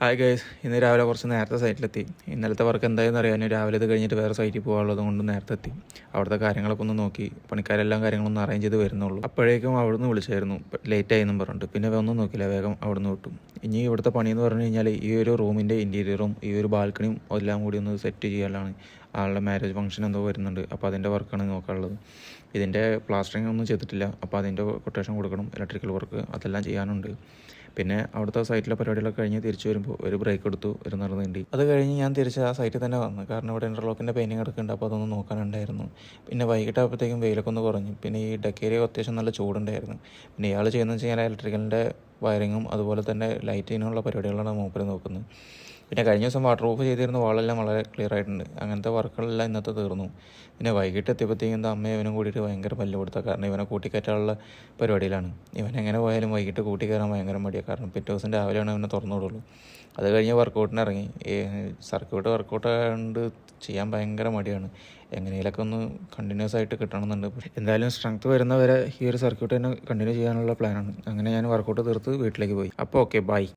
Hi guys, ഇന്ന് രാവിലെ കുറച്ച് നേരത്തെ സൈറ്റിലെത്തി. ഇന്നലത്തെ വർക്ക് എന്തായെന്ന് അറിയാൻ രാവിലെ ഇത് കഴിഞ്ഞിട്ട് വേറെ സൈറ്റിൽ പോകാനുള്ളത് കൊണ്ട് നേരത്തെ എത്തി. അവിടുത്തെ കാര്യങ്ങളൊക്കെ ഒന്ന് നോക്കി, പണിക്കാരെല്ലാം കാര്യങ്ങളൊന്നും അറേഞ്ച് ചെയ്ത് വരുന്നുള്ളൂ. അപ്പോഴേക്കും അവിടുന്ന് വിളിച്ചായിരുന്നു ലേറ്റ് ആയി എന്നും പറഞ്ഞിട്ട്. പിന്നെ ഒന്നും നോക്കില്ല, വേഗം അവിടുന്ന് വിട്ടു. ഇനി ഇവിടുത്തെ പണിയെന്ന് പറഞ്ഞു കഴിഞ്ഞാൽ ഈ ഒരു റൂമിൻ്റെ ഇൻറ്റീരിയറും ഈ ഒരു ബാൽക്കണിയും എല്ലാം കൂടി ഒന്ന് സെറ്റ് ചെയ്യാനാണ്. ആളുടെ മാരേജ് ഫംഗ്ഷൻ എന്തോ വരുന്നുണ്ട്, അപ്പോൾ അതിൻ്റെ വർക്കാണ് നോക്കാനുള്ളത്. ഇതിൻ്റെ പ്ലാസ്റ്ററിങ് ഒന്നും ചെയ്തിട്ടില്ല, അപ്പോൾ അതിൻ്റെ കൊട്ടേഷൻ കൊടുക്കണം. ഇലക്ട്രിക്കൽ വർക്ക് അതെല്ലാം ചെയ്യാനുണ്ട്. പിന്നെ അവിടുത്തെ സൈറ്റിലെ പരിപാടികളൊക്കെ കഴിഞ്ഞ് തിരിച്ചു വരുമ്പോൾ ഒരു ബ്രേക്ക് എടുത്തു, ഒരു നീണ്ടി. അത് കഴിഞ്ഞ് ഞാൻ തിരിച്ച് ആ സൈറ്റിൽ തന്നെ വന്നു, കാരണം ഇവിടെ ഇൻ്റർലോക്കിൻ്റെ പെയിൻറ്റിങ് എടുക്കുന്നുണ്ട്, അപ്പോൾ അതൊന്ന് നോക്കാനുണ്ടായിരുന്നു. പിന്നെ വൈകിട്ടാകുമ്പോഴത്തേക്കും വെയിലൊക്കെ ഒന്ന് കുറഞ്ഞു. പിന്നെ ഈ ഡക്കേരിയ അത്യാവശ്യം നല്ല ചൂടുണ്ടായിരുന്നു. പിന്നെ ഇയാൾ ചെയ്യുന്നത് വെച്ച് കഴിഞ്ഞാൽ ഇലക്ട്രിക്കലിൻ്റെ വയറിങ്ങും അതുപോലെ തന്നെ ലൈറ്റിനുള്ള പരിപാടികളാണ് മൂപ്പര് നോക്കുന്നത്. പിന്നെ കഴിഞ്ഞ ദിവസം വാട്ടർ പ്രൂഫ് ചെയ്തിരുന്ന വാളെല്ലാം വളരെ ക്ലിയർ ആയിട്ടുണ്ട്. അങ്ങനത്തെ വർക്കുകളെല്ലാം ഇന്നത്തെ തീർന്നു. പിന്നെ വൈകിട്ട് എത്തിയപ്പോഴത്തേക്കും എന്താ അമ്മയും ഇവനും കൂടിയിട്ട് ഭയങ്കര പല്ല് കൊടുത്ത, കാരണം ഇവനെ കൂട്ടിക്കയറ്റാനുള്ള പരിപാടിയിലാണ്. ഇവനെങ്ങനെ പോയാലും വൈകിട്ട് കൂട്ടിക്കയറാൻ ഭയങ്കര മടിയാണ്, കാരണം പിറ്റേ ദിവസം രാവിലെയാണ് അവനെ തുറന്നു വിടുള്ളൂ. അത് കഴിഞ്ഞ് വർക്കൗട്ടിന് ഇറങ്ങി. സർക്യൂട്ട് വർക്കൗട്ട് ആയതുകൊണ്ട് ചെയ്യാൻ ഭയങ്കര മടിയാണ്. എങ്ങനെയൊക്കെ ഒന്ന് കണ്ടിന്യൂസ് ആയിട്ട് കിട്ടണമെന്നുണ്ട്. എന്തായാലും സ്ട്രെങ്ത് വരുന്നവരെ ഈ ഒരു സർക്യൂട്ട് തന്നെ കണ്ടിന്യൂ ചെയ്യാനുള്ള പ്ലാനാണ്. അങ്ങനെ ഞാൻ വർക്കൗട്ട് തീർത്ത് വീട്ടിലേക്ക് പോയി. അപ്പോൾ ഓക്കെ, ബൈ.